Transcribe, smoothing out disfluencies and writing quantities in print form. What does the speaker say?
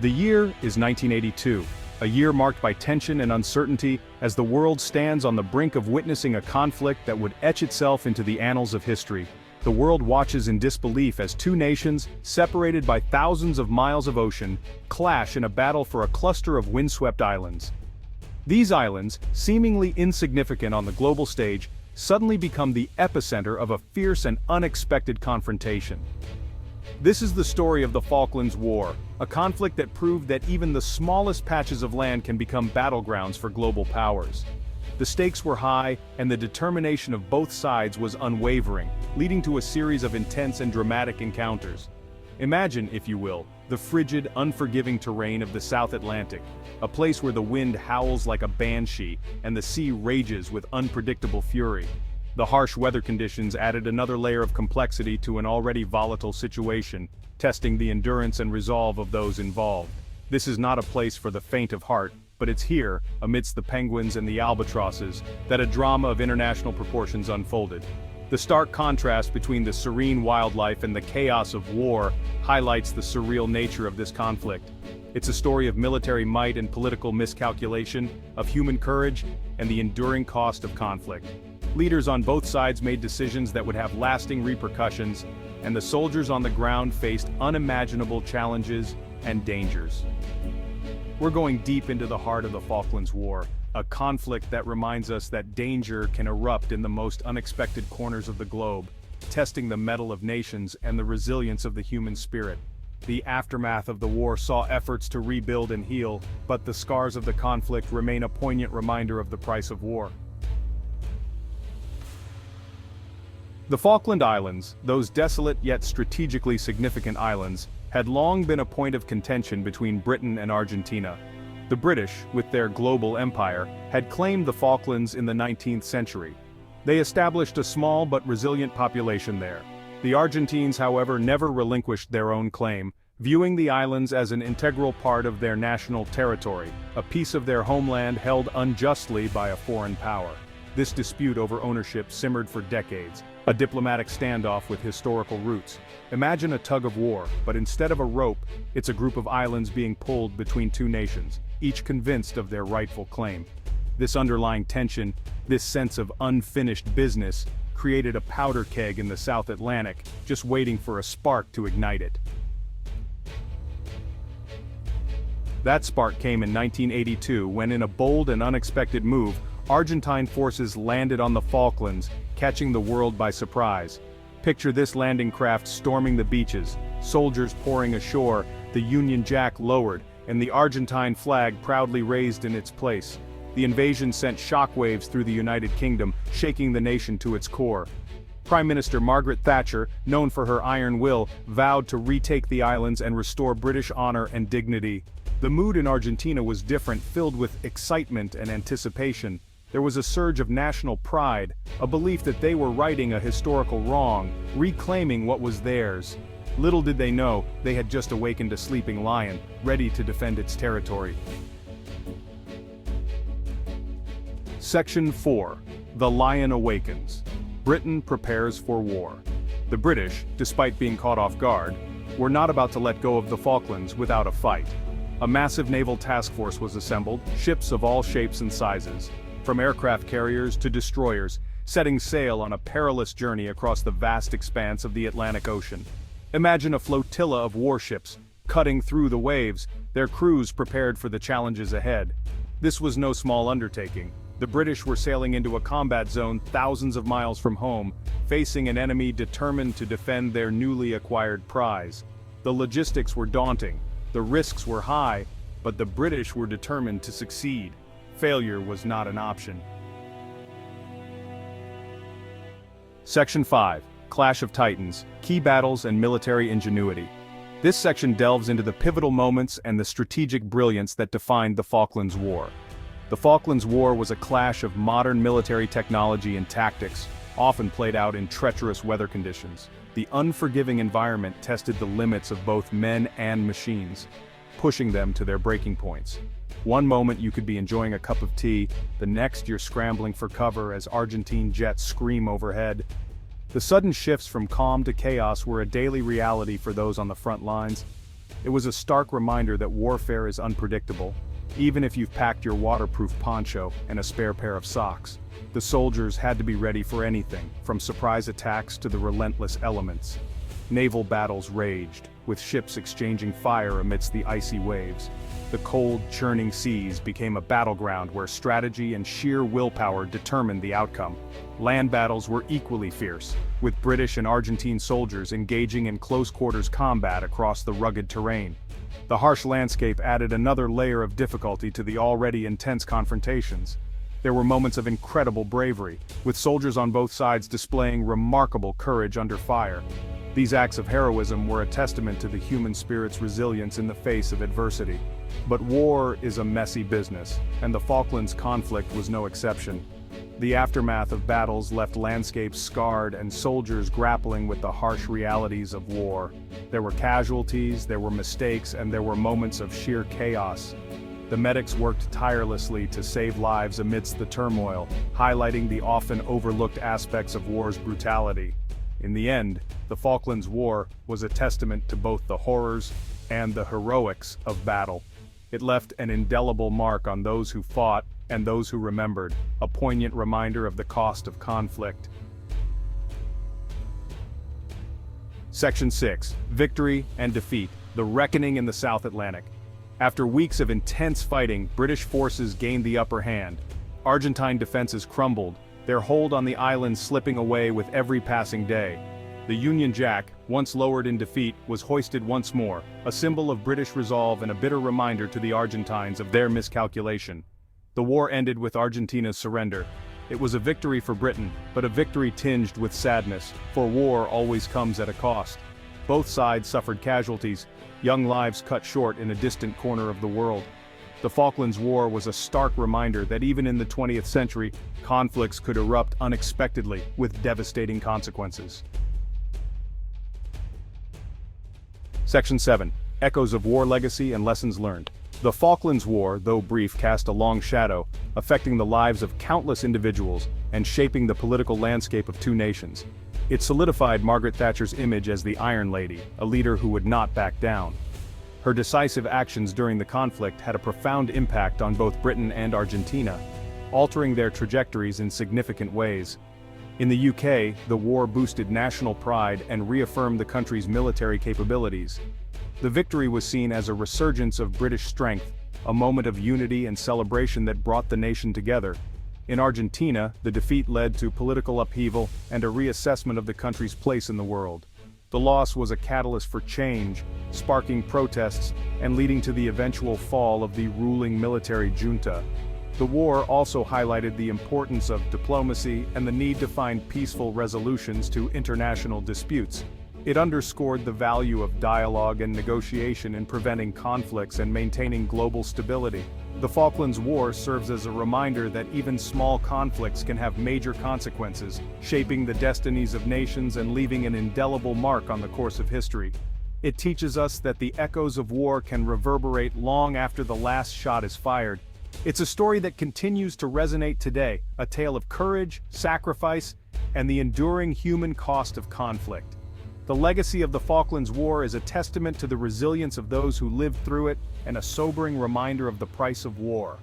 The year is 1982, a year marked by tension and uncertainty as the world stands on the brink of witnessing a conflict that would etch itself into the annals of history. The world watches in disbelief as two nations, separated by thousands of miles of ocean, clash in a battle for a cluster of windswept islands. These islands, seemingly insignificant on the global stage, suddenly become the epicenter of a fierce and unexpected confrontation. This is the story of the Falklands War, a conflict that proved that even the smallest patches of land can become battlegrounds for global powers. The stakes were high, and the determination of both sides was unwavering, leading to a series of intense and dramatic encounters. Imagine, if you will, the frigid, unforgiving terrain of the South Atlantic, a place where the wind howls like a banshee and the sea rages with unpredictable fury. The harsh weather conditions added another layer of complexity to an already volatile situation, testing the endurance and resolve of those involved. This is not a place for the faint of heart, but it's here, amidst the penguins and the albatrosses, that a drama of international proportions unfolded. The stark contrast between the serene wildlife and the chaos of war highlights the surreal nature of this conflict. It's a story of military might and political miscalculation, of human courage, and the enduring cost of conflict. Leaders on both sides made decisions that would have lasting repercussions, and the soldiers on the ground faced unimaginable challenges and dangers. We're going deep into the heart of the Falklands War, a conflict that reminds us that danger can erupt in the most unexpected corners of the globe, testing the mettle of nations and the resilience of the human spirit. The aftermath of the war saw efforts to rebuild and heal, but the scars of the conflict remain a poignant reminder of the price of war. The Falkland Islands, those desolate yet strategically significant islands, had long been a point of contention between Britain and Argentina. The British, with their global empire, had claimed the Falklands in the 19th century. They established a small but resilient population there. The Argentines, however, never relinquished their own claim, viewing the islands as an integral part of their national territory, a piece of their homeland held unjustly by a foreign power. This dispute over ownership simmered for decades, a diplomatic standoff with historical roots. Imagine a tug of war, but instead of a rope, it's a group of islands being pulled between two nations, each convinced of their rightful claim. This underlying tension, this sense of unfinished business, created a powder keg in the South Atlantic, just waiting for a spark to ignite it. That spark came in 1982 when, in a bold and unexpected move, Argentine forces landed on the Falklands, catching the world by surprise. Picture this landing craft storming the beaches, soldiers pouring ashore, the Union Jack lowered, and the Argentine flag proudly raised in its place. The invasion sent shockwaves through the United Kingdom, shaking the nation to its core. Prime Minister Margaret Thatcher, known for her iron will, vowed to retake the islands and restore British honor and dignity. The mood in Argentina was different, filled with excitement and anticipation. There was a surge of national pride, a belief that they were righting a historical wrong, reclaiming what was theirs. Little did they know, they had just awakened a sleeping lion, ready to defend its territory. Section 4. The Lion Awakens. Britain prepares for war. The British, despite being caught off guard, were not about to let go of the Falklands without a fight. A massive naval task force was assembled, ships of all shapes and sizes, from aircraft carriers to destroyers, setting sail on a perilous journey across the vast expanse of the Atlantic Ocean. Imagine a flotilla of warships, cutting through the waves, their crews prepared for the challenges ahead. This was no small undertaking. The British were sailing into a combat zone thousands of miles from home, facing an enemy determined to defend their newly acquired prize. The logistics were daunting, the risks were high, but the British were determined to succeed. Failure was not an option. Section 5. Clash of Titans, Key Battles and Military Ingenuity. This section delves into the pivotal moments and the strategic brilliance that defined the Falklands War. The Falklands War was a clash of modern military technology and tactics, often played out in treacherous weather conditions. The unforgiving environment tested the limits of both men and machines, pushing them to their breaking points. One moment you could be enjoying a cup of tea, the next you're scrambling for cover as Argentine jets scream overhead. The sudden shifts from calm to chaos were a daily reality for those on the front lines. It was a stark reminder that warfare is unpredictable, even if you've packed your waterproof poncho and a spare pair of socks. The soldiers had to be ready for anything, from surprise attacks to the relentless elements. Naval battles raged, with ships exchanging fire amidst the icy waves. The cold, churning seas became a battleground where strategy and sheer willpower determined the outcome. Land battles were equally fierce, with British and Argentine soldiers engaging in close-quarters combat across the rugged terrain. The harsh landscape added another layer of difficulty to the already intense confrontations. There were moments of incredible bravery, with soldiers on both sides displaying remarkable courage under fire. These acts of heroism were a testament to the human spirit's resilience in the face of adversity. But war is a messy business, and the Falklands conflict was no exception. The aftermath of battles left landscapes scarred and soldiers grappling with the harsh realities of war. There were casualties, there were mistakes, and there were moments of sheer chaos. The medics worked tirelessly to save lives amidst the turmoil, highlighting the often overlooked aspects of war's brutality. In the end, the Falklands War was a testament to both the horrors and the heroics of battle. It left an indelible mark on those who fought and those who remembered, a poignant reminder of the cost of conflict. Section 6. Victory and Defeat: The Reckoning in the South Atlantic. After weeks of intense fighting, British forces gained the upper hand. Argentine defenses crumbled, their hold on the island slipping away with every passing day. The Union Jack, once lowered in defeat, was hoisted once more, a symbol of British resolve and a bitter reminder to the Argentines of their miscalculation. The war ended with Argentina's surrender. It was a victory for Britain, but a victory tinged with sadness, for war always comes at a cost. Both sides suffered casualties, young lives cut short in a distant corner of the world. The Falklands War was a stark reminder that even in the 20th century, conflicts could erupt unexpectedly with devastating consequences. Section 7. Echoes of War Legacy and Lessons Learned. The Falklands War, though brief, cast a long shadow, affecting the lives of countless individuals and shaping the political landscape of two nations. It solidified Margaret Thatcher's image as the Iron Lady, a leader who would not back down. Her decisive actions during the conflict had a profound impact on both Britain and Argentina, altering their trajectories in significant ways. In the UK, the war boosted national pride and reaffirmed the country's military capabilities. The victory was seen as a resurgence of British strength, a moment of unity and celebration that brought the nation together. In Argentina, the defeat led to political upheaval and a reassessment of the country's place in the world. The loss was a catalyst for change, sparking protests and leading to the eventual fall of the ruling military junta. The war also highlighted the importance of diplomacy and the need to find peaceful resolutions to international disputes. It underscored the value of dialogue and negotiation in preventing conflicts and maintaining global stability. The Falklands War serves as a reminder that even small conflicts can have major consequences, shaping the destinies of nations and leaving an indelible mark on the course of history. It teaches us that the echoes of war can reverberate long after the last shot is fired. It's a story that continues to resonate today, a tale of courage, sacrifice, and the enduring human cost of conflict. The legacy of the Falklands War is a testament to the resilience of those who lived through it and a sobering reminder of the price of war.